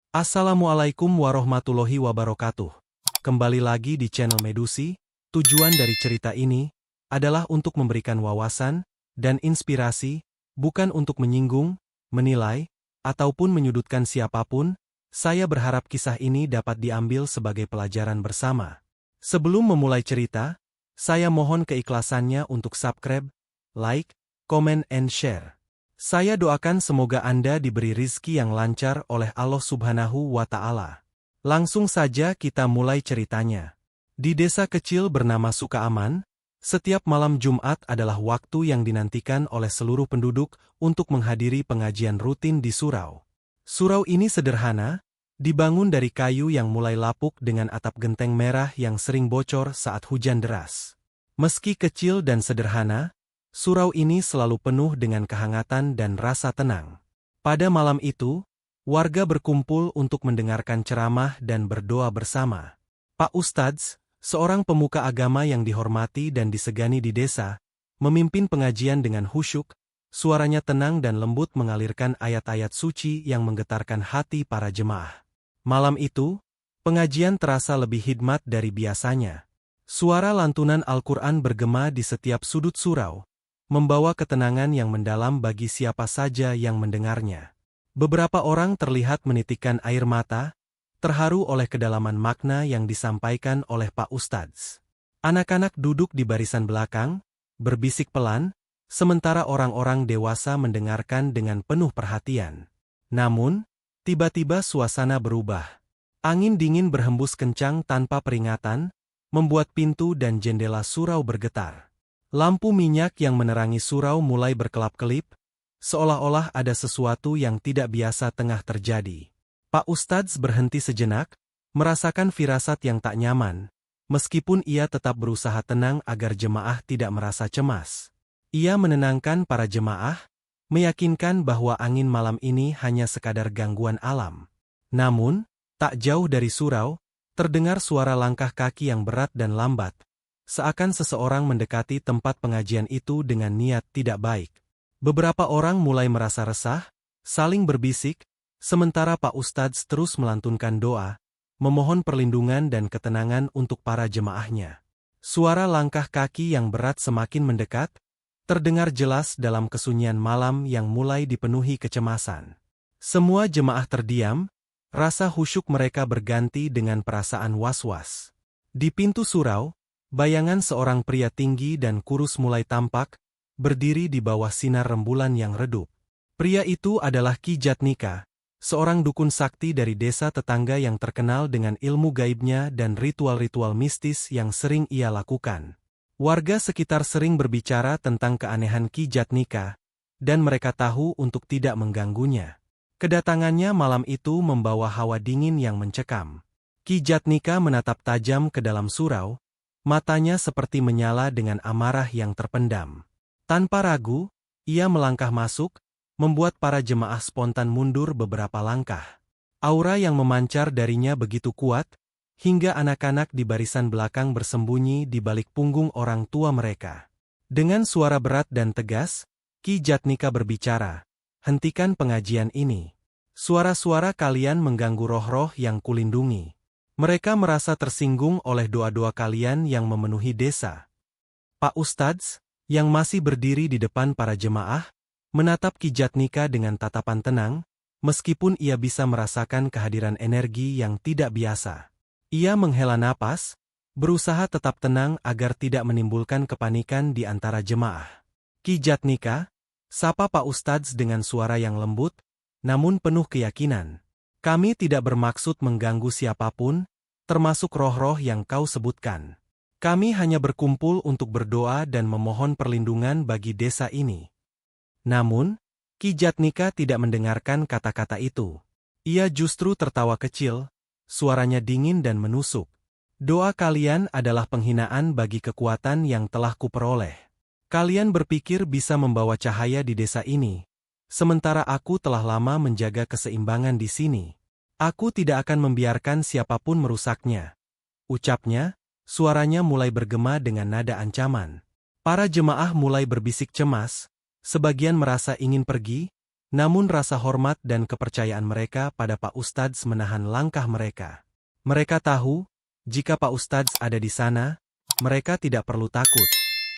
Assalamualaikum warahmatullahi wabarakatuh. Kembali lagi di channel Medusi. Tujuan dari cerita ini adalah untuk memberikan wawasan dan inspirasi, bukan untuk menyinggung, menilai, ataupun menyudutkan siapapun. Saya berharap kisah ini dapat diambil sebagai pelajaran bersama. Sebelum memulai cerita, saya mohon keikhlasannya untuk subscribe, like, comment, and share. Saya doakan semoga Anda diberi rizki yang lancar oleh Allah Subhanahu wa Ta'ala. Langsung saja kita mulai ceritanya. Di desa kecil bernama Sukaaman, setiap malam Jumat adalah waktu yang dinantikan oleh seluruh penduduk untuk menghadiri pengajian rutin di surau. Surau ini sederhana, dibangun dari kayu yang mulai lapuk dengan atap genteng merah yang sering bocor saat hujan deras. Meski kecil dan sederhana, surau ini selalu penuh dengan kehangatan dan rasa tenang. Pada malam itu, warga berkumpul untuk mendengarkan ceramah dan berdoa bersama. Pak Ustadz, seorang pemuka agama yang dihormati dan disegani di desa, memimpin pengajian dengan khusyuk, suaranya tenang dan lembut mengalirkan ayat-ayat suci yang menggetarkan hati para jemaah. Malam itu, pengajian terasa lebih hikmat dari biasanya. Suara lantunan Al-Quran bergema di setiap sudut surau, membawa ketenangan yang mendalam bagi siapa saja yang mendengarnya. Beberapa orang terlihat menitikkan air mata, terharu oleh kedalaman makna yang disampaikan oleh Pak Ustadz. Anak-anak duduk di barisan belakang, berbisik pelan, sementara orang-orang dewasa mendengarkan dengan penuh perhatian. Namun, tiba-tiba suasana berubah. Angin dingin berhembus kencang tanpa peringatan, membuat pintu dan jendela surau bergetar. Lampu minyak yang menerangi surau mulai berkelap-kelip, seolah-olah ada sesuatu yang tidak biasa tengah terjadi. Pak Ustadz berhenti sejenak, merasakan firasat yang tak nyaman, meskipun ia tetap berusaha tenang agar jemaah tidak merasa cemas. Ia menenangkan para jemaah, meyakinkan bahwa angin malam ini hanya sekadar gangguan alam. Namun, tak jauh dari surau, terdengar suara langkah kaki yang berat dan lambat, seakan seseorang mendekati tempat pengajian itu dengan niat tidak baik. Beberapa orang mulai merasa resah, saling berbisik, sementara Pak Ustadz terus melantunkan doa, memohon perlindungan dan ketenangan untuk para jemaahnya. Suara langkah kaki yang berat semakin mendekat, terdengar jelas dalam kesunyian malam yang mulai dipenuhi kecemasan. Semua jemaah terdiam, rasa khusyuk mereka berganti dengan perasaan was-was. Di pintu surau, bayangan seorang pria tinggi dan kurus mulai tampak, berdiri di bawah sinar rembulan yang redup. Pria itu adalah Ki Jatnika, seorang dukun sakti dari desa tetangga yang terkenal dengan ilmu gaibnya dan ritual-ritual mistis yang sering ia lakukan. Warga sekitar sering berbicara tentang keanehan Ki Jatnika, dan mereka tahu untuk tidak mengganggunya. Kedatangannya malam itu membawa hawa dingin yang mencekam. Ki Jatnika menatap tajam ke dalam surau, matanya seperti menyala dengan amarah yang terpendam. Tanpa ragu, ia melangkah masuk, membuat para jemaah spontan mundur beberapa langkah. Aura yang memancar darinya begitu kuat, hingga anak-anak di barisan belakang bersembunyi di balik punggung orang tua mereka. Dengan suara berat dan tegas, Ki Jatnika berbicara, "Hentikan pengajian ini. Suara-suara kalian mengganggu roh-roh yang kulindungi. Mereka merasa tersinggung oleh doa-doa kalian yang memenuhi desa." Pak Ustadz, yang masih berdiri di depan para jemaah, menatap Ki Jatnika dengan tatapan tenang, meskipun ia bisa merasakan kehadiran energi yang tidak biasa. Ia menghela napas, berusaha tetap tenang agar tidak menimbulkan kepanikan di antara jemaah. "Ki Jatnika," sapa Pak Ustadz dengan suara yang lembut, namun penuh keyakinan. "Kami tidak bermaksud mengganggu siapapun, termasuk roh-roh yang kau sebutkan. Kami hanya berkumpul untuk berdoa dan memohon perlindungan bagi desa ini." Namun, Ki Jatnika tidak mendengarkan kata-kata itu. Ia justru tertawa kecil, suaranya dingin dan menusuk. "Doa kalian adalah penghinaan bagi kekuatan yang telah kuperoleh. Kalian berpikir bisa membawa cahaya di desa ini, sementara aku telah lama menjaga keseimbangan di sini. Aku tidak akan membiarkan siapapun merusaknya." Ucapnya, suaranya mulai bergema dengan nada ancaman. Para jemaah mulai berbisik cemas, sebagian merasa ingin pergi, Namun rasa hormat dan kepercayaan mereka pada Pak Ustadz menahan langkah mereka. Mereka tahu, jika Pak Ustadz ada di sana, mereka tidak perlu takut.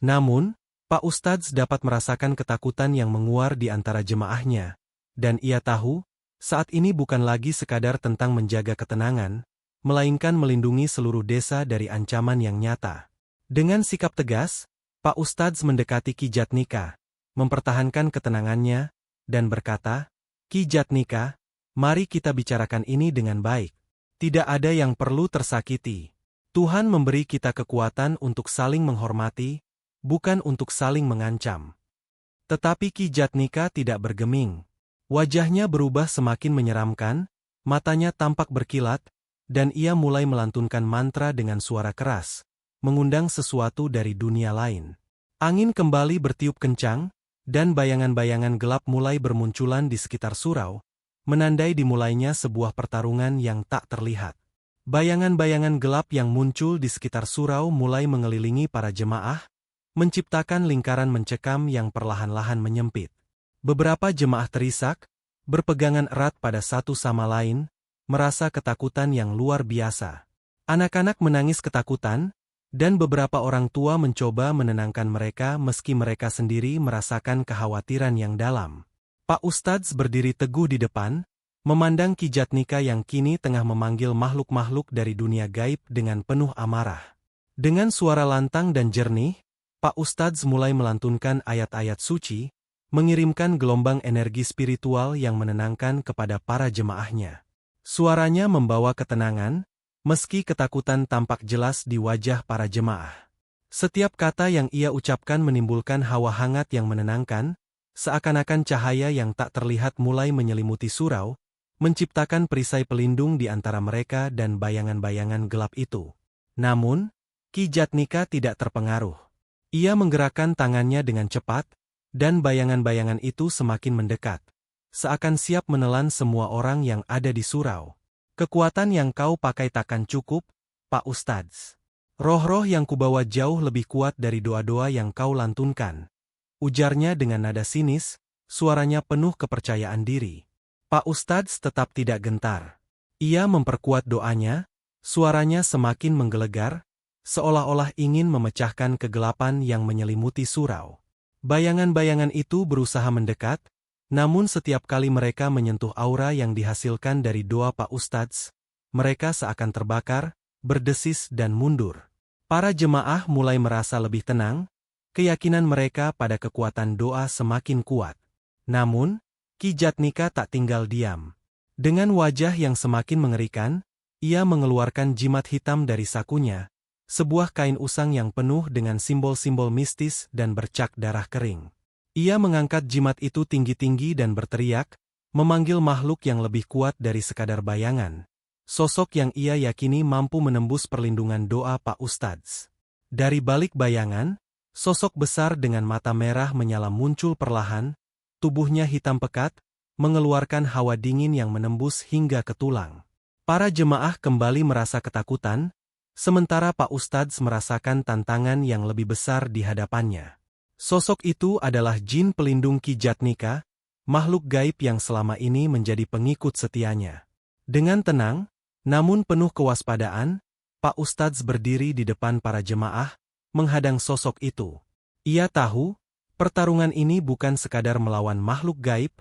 Namun, Pak Ustadz dapat merasakan ketakutan yang menguar di antara jemaahnya. Dan ia tahu, saat ini bukan lagi sekadar tentang menjaga ketenangan, melainkan melindungi seluruh desa dari ancaman yang nyata. Dengan sikap tegas, Pak Ustadz mendekati Ki Jatnika, mempertahankan ketenangannya, dan berkata, "Ki Jatnika, mari kita bicarakan ini dengan baik. Tidak ada yang perlu tersakiti. Tuhan memberi kita kekuatan untuk saling menghormati, bukan untuk saling mengancam." Tetapi Ki Jatnika tidak bergeming. Wajahnya berubah semakin menyeramkan, matanya tampak berkilat, dan ia mulai melantunkan mantra dengan suara keras, mengundang sesuatu dari dunia lain. Angin kembali bertiup kencang, dan bayangan-bayangan gelap mulai bermunculan di sekitar surau, menandai dimulainya sebuah pertarungan yang tak terlihat. Bayangan-bayangan gelap yang muncul di sekitar surau mulai mengelilingi para jemaah, menciptakan lingkaran mencekam yang perlahan-lahan menyempit. Beberapa jemaah terisak, berpegangan erat pada satu sama lain, merasa ketakutan yang luar biasa. Anak-anak menangis ketakutan, dan beberapa orang tua mencoba menenangkan mereka meski mereka sendiri merasakan kekhawatiran yang dalam. Pak Ustadz berdiri teguh di depan, memandang Ki Jatnika yang kini tengah memanggil makhluk-makhluk dari dunia gaib dengan penuh amarah. Dengan suara lantang dan jernih, Pak Ustadz mulai melantunkan ayat-ayat suci, mengirimkan gelombang energi spiritual yang menenangkan kepada para jemaahnya. Suaranya membawa ketenangan, meski ketakutan tampak jelas di wajah para jemaah. Setiap kata yang ia ucapkan menimbulkan hawa hangat yang menenangkan, seakan-akan cahaya yang tak terlihat mulai menyelimuti surau, menciptakan perisai pelindung di antara mereka dan bayangan-bayangan gelap itu. Namun, Ki Jatnika tidak terpengaruh. Ia menggerakkan tangannya dengan cepat, dan bayangan-bayangan itu semakin mendekat, seakan siap menelan semua orang yang ada di surau. "Kekuatan yang kau pakai takkan cukup, Pak Ustadz. Roh-roh yang kubawa jauh lebih kuat dari doa-doa yang kau lantunkan," ujarnya dengan nada sinis, suaranya penuh kepercayaan diri. Pak Ustadz tetap tidak gentar. Ia memperkuat doanya, suaranya semakin menggelegar, seolah-olah ingin memecahkan kegelapan yang menyelimuti surau. Bayangan-bayangan itu berusaha mendekat, namun setiap kali mereka menyentuh aura yang dihasilkan dari doa Pak Ustadz, mereka seakan terbakar, berdesis dan mundur. Para jemaah mulai merasa lebih tenang, keyakinan mereka pada kekuatan doa semakin kuat. Namun, Ki Jatnika tak tinggal diam. Dengan wajah yang semakin mengerikan, ia mengeluarkan jimat hitam dari sakunya, sebuah kain usang yang penuh dengan simbol-simbol mistis dan bercak darah kering. Ia mengangkat jimat itu tinggi-tinggi dan berteriak, memanggil makhluk yang lebih kuat dari sekadar bayangan. Sosok yang ia yakini mampu menembus perlindungan doa Pak Ustadz. Dari balik bayangan, sosok besar dengan mata merah menyala muncul perlahan, tubuhnya hitam pekat, mengeluarkan hawa dingin yang menembus hingga ke tulang. Para jemaah kembali merasa ketakutan, sementara Pak Ustadz merasakan tantangan yang lebih besar di hadapannya. Sosok itu adalah jin pelindung Ki Jatnika, makhluk gaib yang selama ini menjadi pengikut setianya. Dengan tenang, namun penuh kewaspadaan, Pak Ustadz berdiri di depan para jemaah, menghadang sosok itu. Ia tahu, pertarungan ini bukan sekadar melawan makhluk gaib,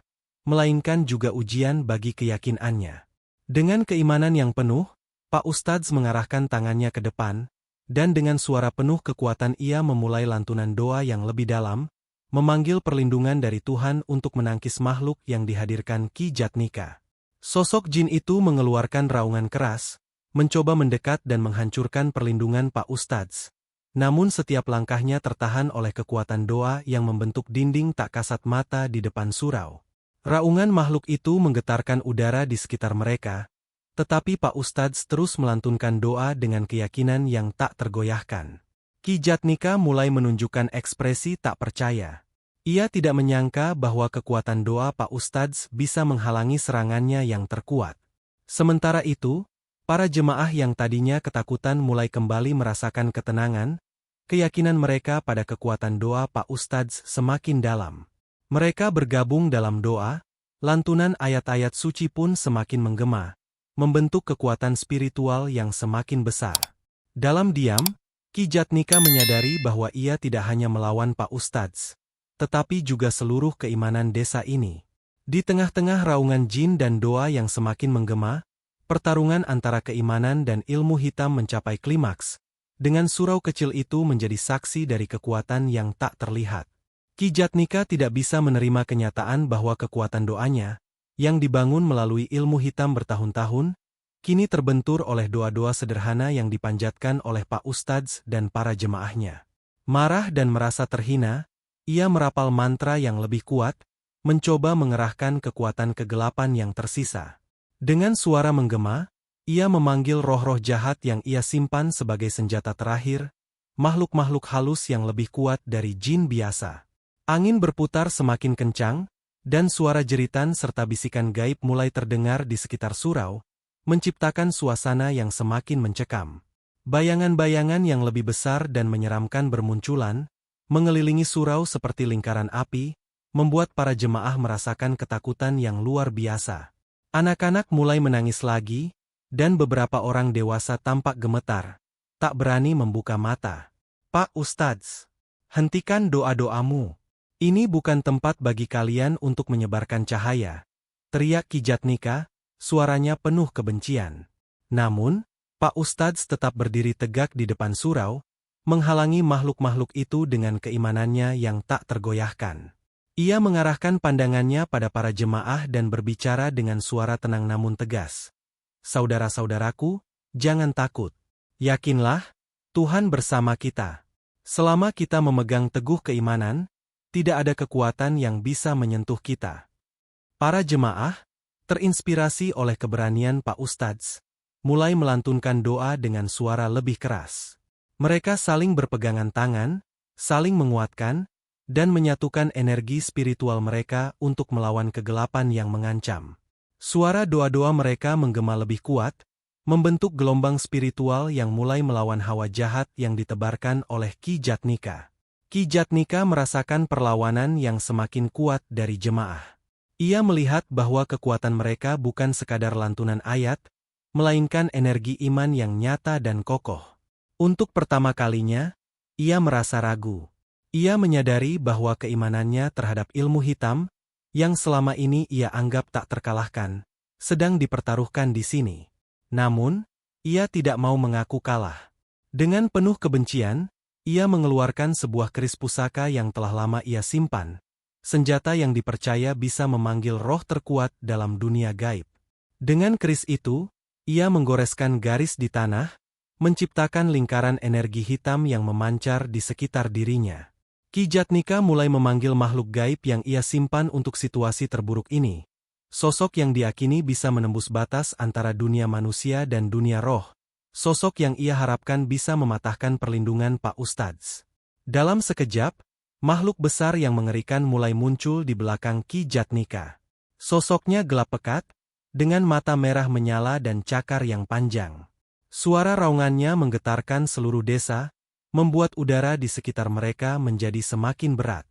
melainkan juga ujian bagi keyakinannya. Dengan keimanan yang penuh, Pak Ustadz mengarahkan tangannya ke depan, dan dengan suara penuh kekuatan ia memulai lantunan doa yang lebih dalam, memanggil perlindungan dari Tuhan untuk menangkis makhluk yang dihadirkan Ki Jatnika. Sosok jin itu mengeluarkan raungan keras, mencoba mendekat dan menghancurkan perlindungan Pak Ustadz. Namun setiap langkahnya tertahan oleh kekuatan doa yang membentuk dinding tak kasat mata di depan surau. Raungan makhluk itu menggetarkan udara di sekitar mereka, tetapi Pak Ustadz terus melantunkan doa dengan keyakinan yang tak tergoyahkan. Ki Jatnika mulai menunjukkan ekspresi tak percaya. Ia tidak menyangka bahwa kekuatan doa Pak Ustadz bisa menghalangi serangannya yang terkuat. Sementara itu, para jemaah yang tadinya ketakutan mulai kembali merasakan ketenangan, keyakinan mereka pada kekuatan doa Pak Ustadz semakin dalam. Mereka bergabung dalam doa, Lantunan ayat-ayat suci pun semakin menggema, membentuk kekuatan spiritual yang semakin besar. Dalam diam, Ki Jatnika menyadari bahwa ia tidak hanya melawan Pak Ustadz, tetapi juga seluruh keimanan desa ini. Di tengah-tengah raungan jin dan doa yang semakin menggema, pertarungan antara keimanan dan ilmu hitam mencapai klimaks, dengan surau kecil itu menjadi saksi dari kekuatan yang tak terlihat. Ki Jatnika tidak bisa menerima kenyataan bahwa kekuatan doanya, yang dibangun melalui ilmu hitam bertahun-tahun, kini terbentur oleh doa-doa sederhana yang dipanjatkan oleh Pak Ustadz dan para jemaahnya. Marah dan merasa terhina, ia merapal mantra yang lebih kuat, mencoba mengerahkan kekuatan kegelapan yang tersisa. Dengan suara menggema, ia memanggil roh-roh jahat yang ia simpan sebagai senjata terakhir, makhluk-makhluk halus yang lebih kuat dari jin biasa. Angin berputar semakin kencang, dan suara jeritan serta bisikan gaib mulai terdengar di sekitar surau, menciptakan suasana yang semakin mencekam. Bayangan-bayangan yang lebih besar dan menyeramkan bermunculan, mengelilingi surau seperti lingkaran api, membuat para jemaah merasakan ketakutan yang luar biasa. Anak-anak mulai menangis lagi, dan beberapa orang dewasa tampak gemetar, tak berani membuka mata. "Pak Ustadz, hentikan doa-doamu. Ini bukan tempat bagi kalian untuk menyebarkan cahaya," teriak Ki Jatnika, suaranya penuh kebencian. Namun, Pak Ustadz tetap berdiri tegak di depan surau, menghalangi makhluk-makhluk itu dengan keimanannya yang tak tergoyahkan. Ia mengarahkan pandangannya pada para jemaah dan berbicara dengan suara tenang namun tegas. "Saudara-saudaraku, jangan takut. Yakinlah, Tuhan bersama kita. Selama kita memegang teguh keimanan, tidak ada kekuatan yang bisa menyentuh kita." Para jemaah, terinspirasi oleh keberanian Pak Ustadz, mulai melantunkan doa dengan suara lebih keras. Mereka saling berpegangan tangan, saling menguatkan, dan menyatukan energi spiritual mereka untuk melawan kegelapan yang mengancam. Suara doa-doa mereka menggema lebih kuat, membentuk gelombang spiritual yang mulai melawan hawa jahat yang ditebarkan oleh Ki Jatnika. Ki Jatnika merasakan perlawanan yang semakin kuat dari jemaah. Ia melihat bahwa kekuatan mereka bukan sekadar lantunan ayat, melainkan energi iman yang nyata dan kokoh. Untuk pertama kalinya, ia merasa ragu. Ia menyadari bahwa keimanannya terhadap ilmu hitam, yang selama ini ia anggap tak terkalahkan, sedang dipertaruhkan di sini. Namun, ia tidak mau mengaku kalah. Dengan penuh kebencian, ia mengeluarkan sebuah keris pusaka yang telah lama ia simpan. Senjata yang dipercaya bisa memanggil roh terkuat dalam dunia gaib. Dengan keris itu, ia menggoreskan garis di tanah, menciptakan lingkaran energi hitam yang memancar di sekitar dirinya. Ki Jatnika mulai memanggil makhluk gaib yang ia simpan untuk situasi terburuk ini. Sosok yang diakini bisa menembus batas antara dunia manusia dan dunia roh. Sosok yang ia harapkan bisa mematahkan perlindungan Pak Ustadz. Dalam sekejap, makhluk besar yang mengerikan mulai muncul di belakang Ki Jatnika. Sosoknya gelap pekat, dengan mata merah menyala dan cakar yang panjang. Suara raungannya menggetarkan seluruh desa, membuat udara di sekitar mereka menjadi semakin berat.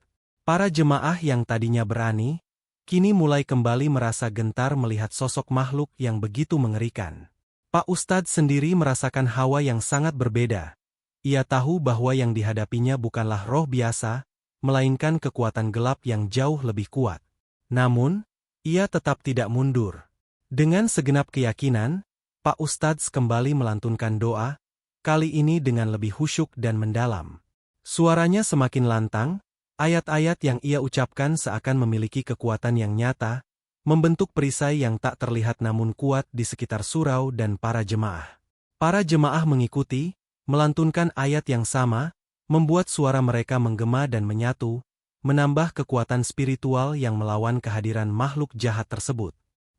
Para jemaah yang tadinya berani, kini mulai kembali merasa gentar melihat sosok makhluk yang begitu mengerikan. Pak Ustadz sendiri merasakan hawa yang sangat berbeda. Ia tahu bahwa yang dihadapinya bukanlah roh biasa, melainkan kekuatan gelap yang jauh lebih kuat. Namun, ia tetap tidak mundur. Dengan segenap keyakinan, Pak Ustadz kembali melantunkan doa, kali ini dengan lebih khusyuk dan mendalam. Suaranya semakin lantang, ayat-ayat yang ia ucapkan seakan memiliki kekuatan yang nyata, membentuk perisai yang tak terlihat namun kuat di sekitar surau dan para jemaah. Para jemaah mengikuti, melantunkan ayat yang sama, membuat suara mereka menggema dan menyatu, menambah kekuatan spiritual yang melawan kehadiran makhluk jahat tersebut.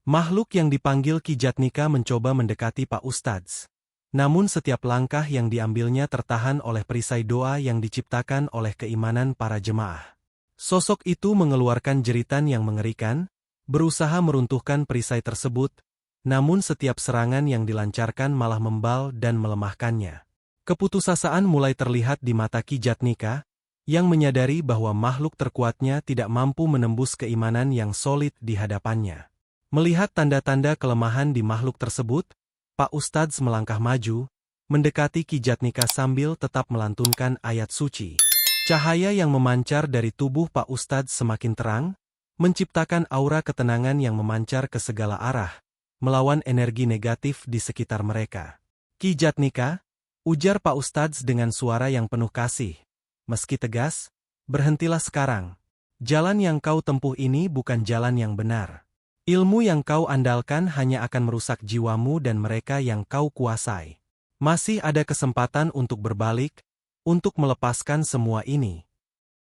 Makhluk yang dipanggil Ki Jatnika mencoba mendekati Pak Ustadz. Namun setiap langkah yang diambilnya tertahan oleh perisai doa yang diciptakan oleh keimanan para jemaah. Sosok itu mengeluarkan jeritan yang mengerikan, berusaha meruntuhkan perisai tersebut, namun setiap serangan yang dilancarkan malah membal dan melemahkannya. Keputusasaan mulai terlihat di mata Ki Jatnika, yang menyadari bahwa makhluk terkuatnya tidak mampu menembus keimanan yang solid di hadapannya. Melihat tanda-tanda kelemahan di makhluk tersebut, Pak Ustadz melangkah maju, mendekati Ki Jatnika sambil tetap melantunkan ayat suci. Cahaya yang memancar dari tubuh Pak Ustadz semakin terang, menciptakan aura ketenangan yang memancar ke segala arah, melawan energi negatif di sekitar mereka. Ki Jatnika, ujar Pak Ustadz dengan suara yang penuh kasih. Meski tegas, berhentilah sekarang. Jalan yang kau tempuh ini bukan jalan yang benar. Ilmu yang kau andalkan hanya akan merusak jiwamu dan mereka yang kau kuasai. Masih ada kesempatan untuk berbalik, untuk melepaskan semua ini.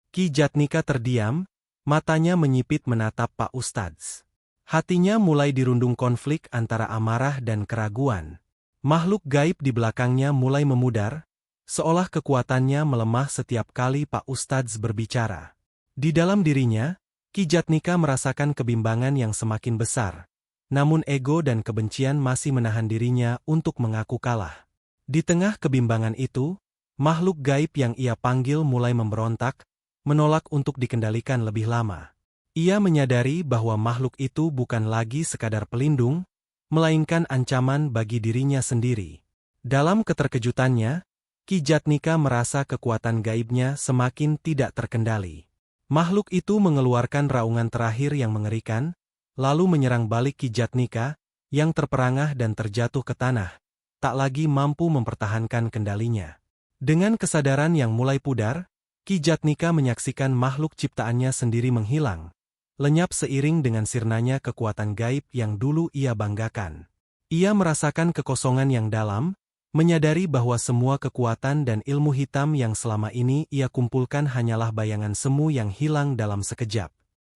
Ki Jatnika terdiam, matanya menyipit menatap Pak Ustadz. Hatinya mulai dirundung konflik antara amarah dan keraguan. Makhluk gaib di belakangnya mulai memudar, seolah kekuatannya melemah setiap kali Pak Ustadz berbicara. Di dalam dirinya, Ki Jatnika merasakan kebimbangan yang semakin besar. Namun ego dan kebencian masih menahan dirinya untuk mengaku kalah. Di tengah kebimbangan itu, makhluk gaib yang ia panggil mulai memberontak, menolak untuk dikendalikan lebih lama. Ia menyadari bahwa makhluk itu bukan lagi sekadar pelindung, melainkan ancaman bagi dirinya sendiri. Dalam keterkejutannya, Ki Jatnika merasa kekuatan gaibnya semakin tidak terkendali. Makhluk itu mengeluarkan raungan terakhir yang mengerikan, lalu menyerang balik Ki Jatnika, yang terperangah dan terjatuh ke tanah, tak lagi mampu mempertahankan kendalinya. Dengan kesadaran yang mulai pudar, Ki Jatnika menyaksikan makhluk ciptaannya sendiri menghilang, lenyap seiring dengan sirnanya kekuatan gaib yang dulu ia banggakan. Ia merasakan kekosongan yang dalam, menyadari bahwa semua kekuatan dan ilmu hitam yang selama ini ia kumpulkan hanyalah bayangan semu yang hilang dalam sekejap.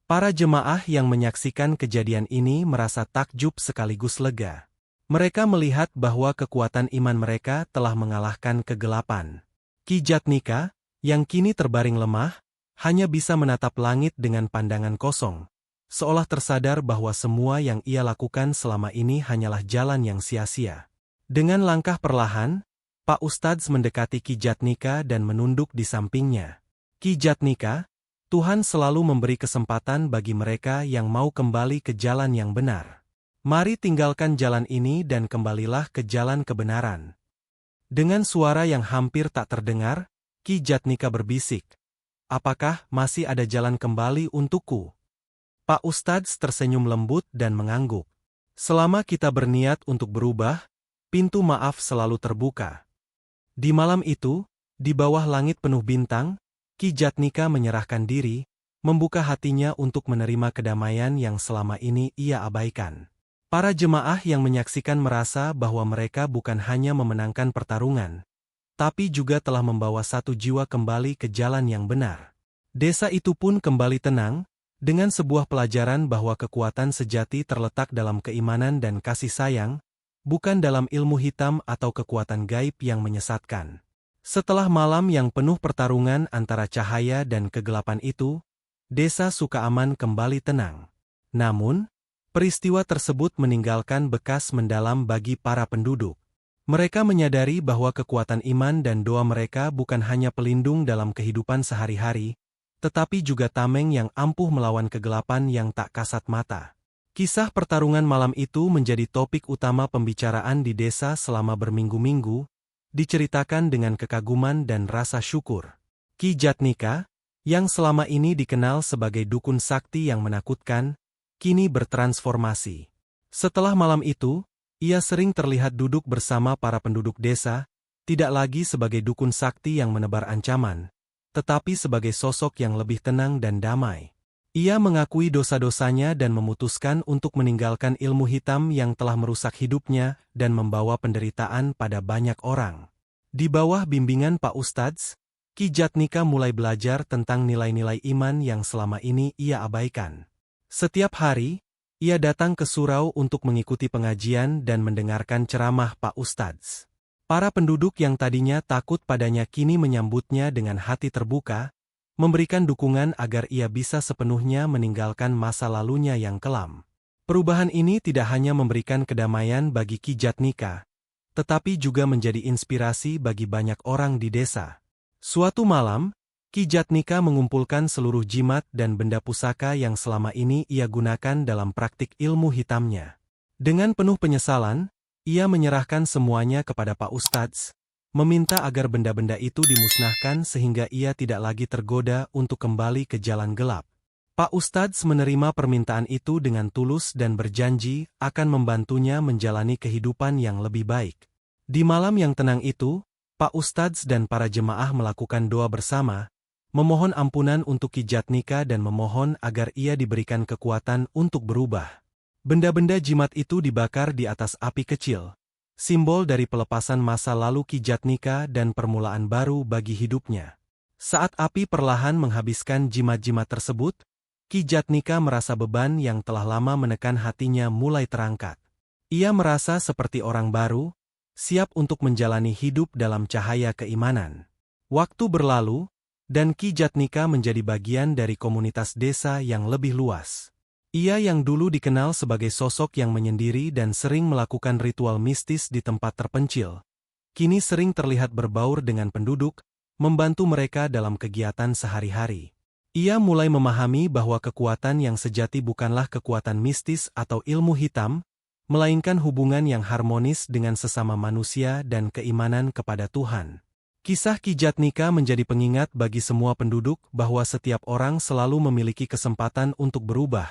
Para jemaah yang menyaksikan kejadian ini merasa takjub sekaligus lega. Mereka melihat bahwa kekuatan iman mereka telah mengalahkan kegelapan. Ki Jatnika, yang kini terbaring lemah, hanya bisa menatap langit dengan pandangan kosong, seolah tersadar bahwa semua yang ia lakukan selama ini hanyalah jalan yang sia-sia. Dengan langkah perlahan, Pak Ustadz mendekati Ki Jatnika dan menunduk di sampingnya. Ki Jatnika, Tuhan selalu memberi kesempatan bagi mereka yang mau kembali ke jalan yang benar. Mari tinggalkan jalan ini dan kembalilah ke jalan kebenaran. Dengan suara yang hampir tak terdengar, Ki Jatnika berbisik, apakah masih ada jalan kembali untukku? Pak Ustadz tersenyum lembut dan mengangguk. Selama kita berniat untuk berubah, pintu maaf selalu terbuka. Di malam itu, di bawah langit penuh bintang, Ki Jatnika menyerahkan diri, membuka hatinya untuk menerima kedamaian yang selama ini ia abaikan. Para jemaah yang menyaksikan merasa bahwa mereka bukan hanya memenangkan pertarungan, tapi juga telah membawa satu jiwa kembali ke jalan yang benar. Desa itu pun kembali tenang, dengan sebuah pelajaran bahwa kekuatan sejati terletak dalam keimanan dan kasih sayang, bukan dalam ilmu hitam atau kekuatan gaib yang menyesatkan. Setelah malam yang penuh pertarungan antara cahaya dan kegelapan itu, desa Sukaaman kembali tenang. Namun, peristiwa tersebut meninggalkan bekas mendalam bagi para penduduk. Mereka menyadari bahwa kekuatan iman dan doa mereka bukan hanya pelindung dalam kehidupan sehari-hari, tetapi juga tameng yang ampuh melawan kegelapan yang tak kasat mata. Kisah pertarungan malam itu menjadi topik utama pembicaraan di desa selama berminggu-minggu, diceritakan dengan kekaguman dan rasa syukur. Ki Jatnika, yang selama ini dikenal sebagai dukun sakti yang menakutkan, kini bertransformasi. Setelah malam itu, ia sering terlihat duduk bersama para penduduk desa, tidak lagi sebagai dukun sakti yang menebar ancaman, tetapi sebagai sosok yang lebih tenang dan damai. Ia mengakui dosa-dosanya dan memutuskan untuk meninggalkan ilmu hitam yang telah merusak hidupnya dan membawa penderitaan pada banyak orang. Di bawah bimbingan Pak Ustadz, Ki Jatnika mulai belajar tentang nilai-nilai iman yang selama ini ia abaikan. Setiap hari, ia datang ke surau untuk mengikuti pengajian dan mendengarkan ceramah Pak Ustadz. Para penduduk yang tadinya takut padanya kini menyambutnya dengan hati terbuka, memberikan dukungan agar ia bisa sepenuhnya meninggalkan masa lalunya yang kelam. Perubahan ini tidak hanya memberikan kedamaian bagi Ki Jatnika, tetapi juga menjadi inspirasi bagi banyak orang di desa. Suatu malam, Ki Jatnika mengumpulkan seluruh jimat dan benda pusaka yang selama ini ia gunakan dalam praktik ilmu hitamnya. Dengan penuh penyesalan, ia menyerahkan semuanya kepada Pak Ustadz, meminta agar benda-benda itu dimusnahkan sehingga ia tidak lagi tergoda untuk kembali ke jalan gelap. Pak Ustadz menerima permintaan itu dengan tulus dan berjanji akan membantunya menjalani kehidupan yang lebih baik. Di malam yang tenang itu, Pak Ustadz dan para jemaah melakukan doa bersama, memohon ampunan untuk Ki Jatnika dan memohon agar ia diberikan kekuatan untuk berubah. Benda-benda jimat itu dibakar di atas api kecil, simbol dari pelepasan masa lalu Ki Jatnika dan permulaan baru bagi hidupnya. Saat api perlahan menghabiskan jimat-jimat tersebut, Ki Jatnika merasa beban yang telah lama menekan hatinya mulai terangkat. Ia merasa seperti orang baru, siap untuk menjalani hidup dalam cahaya keimanan. Waktu berlalu, dan Ki Jatnika menjadi bagian dari komunitas desa yang lebih luas. Ia yang dulu dikenal sebagai sosok yang menyendiri dan sering melakukan ritual mistis di tempat terpencil, kini sering terlihat berbaur dengan penduduk, membantu mereka dalam kegiatan sehari-hari. Ia mulai memahami bahwa kekuatan yang sejati bukanlah kekuatan mistis atau ilmu hitam, melainkan hubungan yang harmonis dengan sesama manusia dan keimanan kepada Tuhan. Kisah Ki Jatnika menjadi pengingat bagi semua penduduk bahwa setiap orang selalu memiliki kesempatan untuk berubah,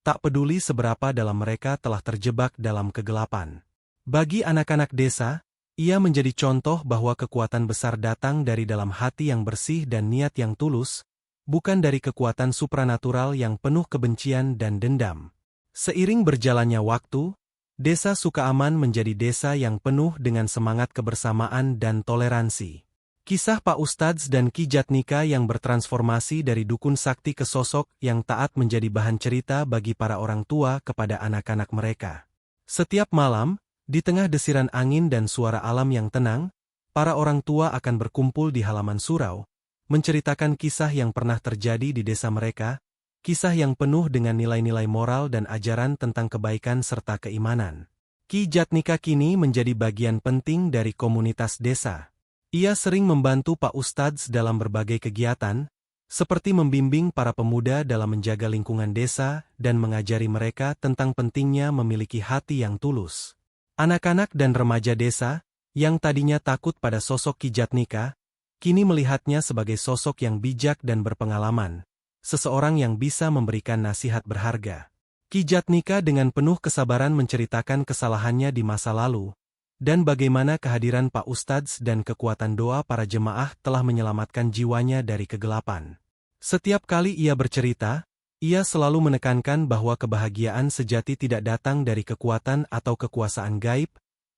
tak peduli seberapa dalam mereka telah terjebak dalam kegelapan. Bagi anak-anak desa, ia menjadi contoh bahwa kekuatan besar datang dari dalam hati yang bersih dan niat yang tulus, bukan dari kekuatan supranatural yang penuh kebencian dan dendam. Seiring berjalannya waktu, Desa Sukaaman menjadi desa yang penuh dengan semangat kebersamaan dan toleransi. Kisah Pak Ustadz dan Ki Jatnika yang bertransformasi dari dukun sakti ke sosok yang taat menjadi bahan cerita bagi para orang tua kepada anak-anak mereka. Setiap malam, di tengah desiran angin dan suara alam yang tenang, para orang tua akan berkumpul di halaman surau, menceritakan kisah yang pernah terjadi di desa mereka, kisah yang penuh dengan nilai-nilai moral dan ajaran tentang kebaikan serta keimanan. Ki Jatnika kini menjadi bagian penting dari komunitas desa. Ia sering membantu Pak Ustadz dalam berbagai kegiatan, seperti membimbing para pemuda dalam menjaga lingkungan desa dan mengajari mereka tentang pentingnya memiliki hati yang tulus. Anak-anak dan remaja desa, yang tadinya takut pada sosok Ki Jatnika, kini melihatnya sebagai sosok yang bijak dan berpengalaman, seseorang yang bisa memberikan nasihat berharga. Ki Jatnika dengan penuh kesabaran menceritakan kesalahannya di masa lalu, dan bagaimana kehadiran Pak Ustadz dan kekuatan doa para jemaah telah menyelamatkan jiwanya dari kegelapan. Setiap kali ia bercerita, ia selalu menekankan bahwa kebahagiaan sejati tidak datang dari kekuatan atau kekuasaan gaib,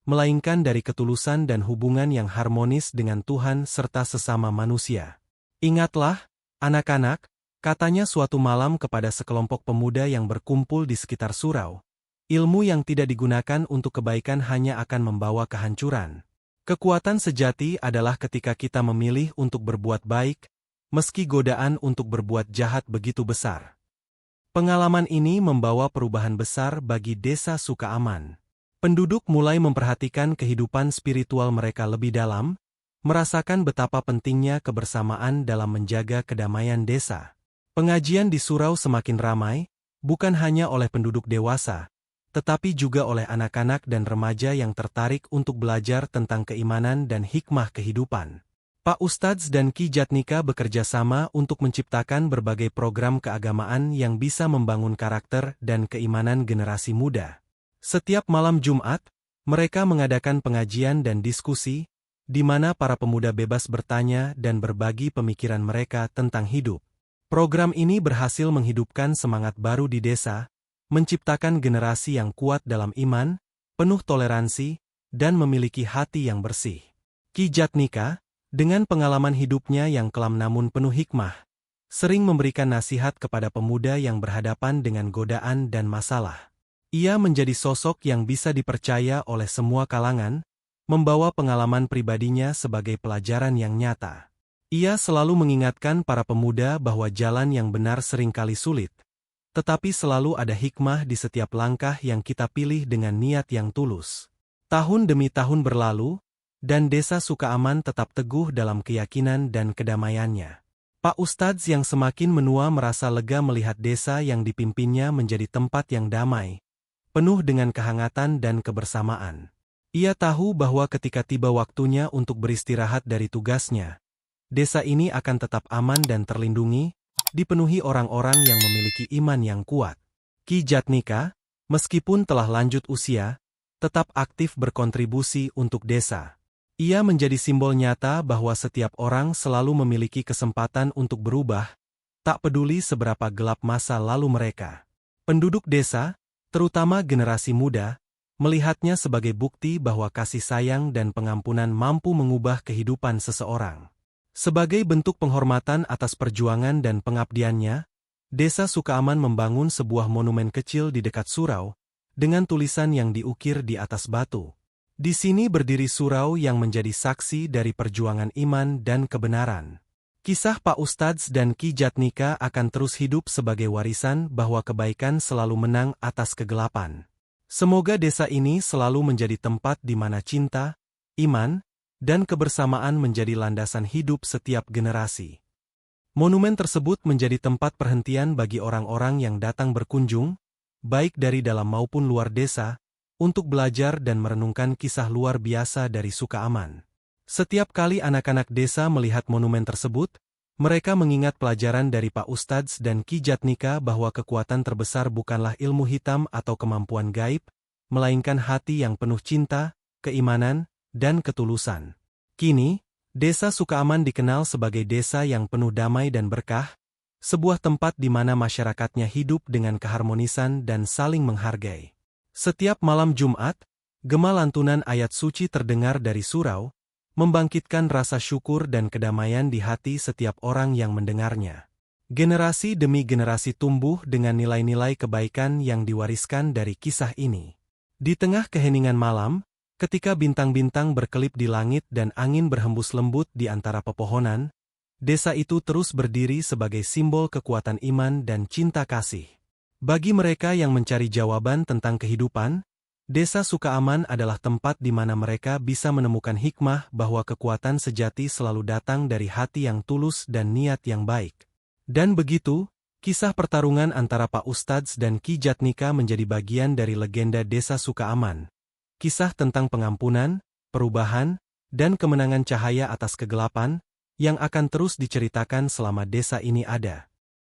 melainkan dari ketulusan dan hubungan yang harmonis dengan Tuhan serta sesama manusia. Ingatlah, anak-anak, katanya suatu malam kepada sekelompok pemuda yang berkumpul di sekitar surau. Ilmu yang tidak digunakan untuk kebaikan hanya akan membawa kehancuran. Kekuatan sejati adalah ketika kita memilih untuk berbuat baik, meski godaan untuk berbuat jahat begitu besar. Pengalaman ini membawa perubahan besar bagi Desa Sukaaman. Penduduk mulai memperhatikan kehidupan spiritual mereka lebih dalam, merasakan betapa pentingnya kebersamaan dalam menjaga kedamaian desa. Pengajian di surau semakin ramai, bukan hanya oleh penduduk dewasa, tetapi juga oleh anak-anak dan remaja yang tertarik untuk belajar tentang keimanan dan hikmah kehidupan. Pak Ustadz dan Ki Jatnika bekerja sama untuk menciptakan berbagai program keagamaan yang bisa membangun karakter dan keimanan generasi muda. Setiap malam Jumat, mereka mengadakan pengajian dan diskusi, di mana para pemuda bebas bertanya dan berbagi pemikiran mereka tentang hidup. Program ini berhasil menghidupkan semangat baru di desa, menciptakan generasi yang kuat dalam iman, penuh toleransi, dan memiliki hati yang bersih. Ki Jatnika, dengan pengalaman hidupnya yang kelam namun penuh hikmah, sering memberikan nasihat kepada pemuda yang berhadapan dengan godaan dan masalah. Ia menjadi sosok yang bisa dipercaya oleh semua kalangan, membawa pengalaman pribadinya sebagai pelajaran yang nyata. Ia selalu mengingatkan para pemuda bahwa jalan yang benar seringkali sulit, tetapi selalu ada hikmah di setiap langkah yang kita pilih dengan niat yang tulus. Tahun demi tahun berlalu, dan Desa Sukaaman tetap teguh dalam keyakinan dan kedamaiannya. Pak Ustadz yang semakin menua merasa lega melihat desa yang dipimpinnya menjadi tempat yang damai, penuh dengan kehangatan dan kebersamaan. Ia tahu bahwa ketika tiba waktunya untuk beristirahat dari tugasnya, desa ini akan tetap aman dan terlindungi, dipenuhi orang-orang yang memiliki iman yang kuat. Ki Jatnika, meskipun telah lanjut usia, tetap aktif berkontribusi untuk desa. Ia menjadi simbol nyata bahwa setiap orang selalu memiliki kesempatan untuk berubah, tak peduli seberapa gelap masa lalu mereka. Penduduk desa, terutama generasi muda, melihatnya sebagai bukti bahwa kasih sayang dan pengampunan mampu mengubah kehidupan seseorang. Sebagai bentuk penghormatan atas perjuangan dan pengabdiannya, Desa Sukaaman membangun sebuah monumen kecil di dekat surau, dengan tulisan yang diukir di atas batu. Di sini berdiri surau yang menjadi saksi dari perjuangan iman dan kebenaran. Kisah Pak Ustadz dan Ki Jatnika akan terus hidup sebagai warisan bahwa kebaikan selalu menang atas kegelapan. Semoga desa ini selalu menjadi tempat di mana cinta, iman, dan kebersamaan menjadi landasan hidup setiap generasi. Monumen tersebut menjadi tempat perhentian bagi orang-orang yang datang berkunjung, baik dari dalam maupun luar desa, untuk belajar dan merenungkan kisah luar biasa dari Sukaaman. Setiap kali anak-anak desa melihat monumen tersebut, mereka mengingat pelajaran dari Pak Ustadz dan Ki Jatnika bahwa kekuatan terbesar bukanlah ilmu hitam atau kemampuan gaib, melainkan hati yang penuh cinta, keimanan, dan ketulusan. Kini, Desa Sukaaman dikenal sebagai desa yang penuh damai dan berkah, sebuah tempat di mana masyarakatnya hidup dengan keharmonisan dan saling menghargai. Setiap malam Jumat, gema lantunan ayat suci terdengar dari surau, membangkitkan rasa syukur dan kedamaian di hati setiap orang yang mendengarnya. Generasi demi generasi tumbuh dengan nilai-nilai kebaikan yang diwariskan dari kisah ini. Di tengah keheningan malam, ketika bintang-bintang berkelip di langit dan angin berhembus lembut di antara pepohonan, desa itu terus berdiri sebagai simbol kekuatan iman dan cinta kasih. Bagi mereka yang mencari jawaban tentang kehidupan, Desa Sukaaman adalah tempat di mana mereka bisa menemukan hikmah bahwa kekuatan sejati selalu datang dari hati yang tulus dan niat yang baik. Dan begitu, kisah pertarungan antara Pak Ustadz dan Ki Jatnika menjadi bagian dari legenda Desa Sukaaman. Kisah tentang pengampunan, perubahan, dan kemenangan cahaya atas kegelapan, yang akan terus diceritakan selama desa ini ada.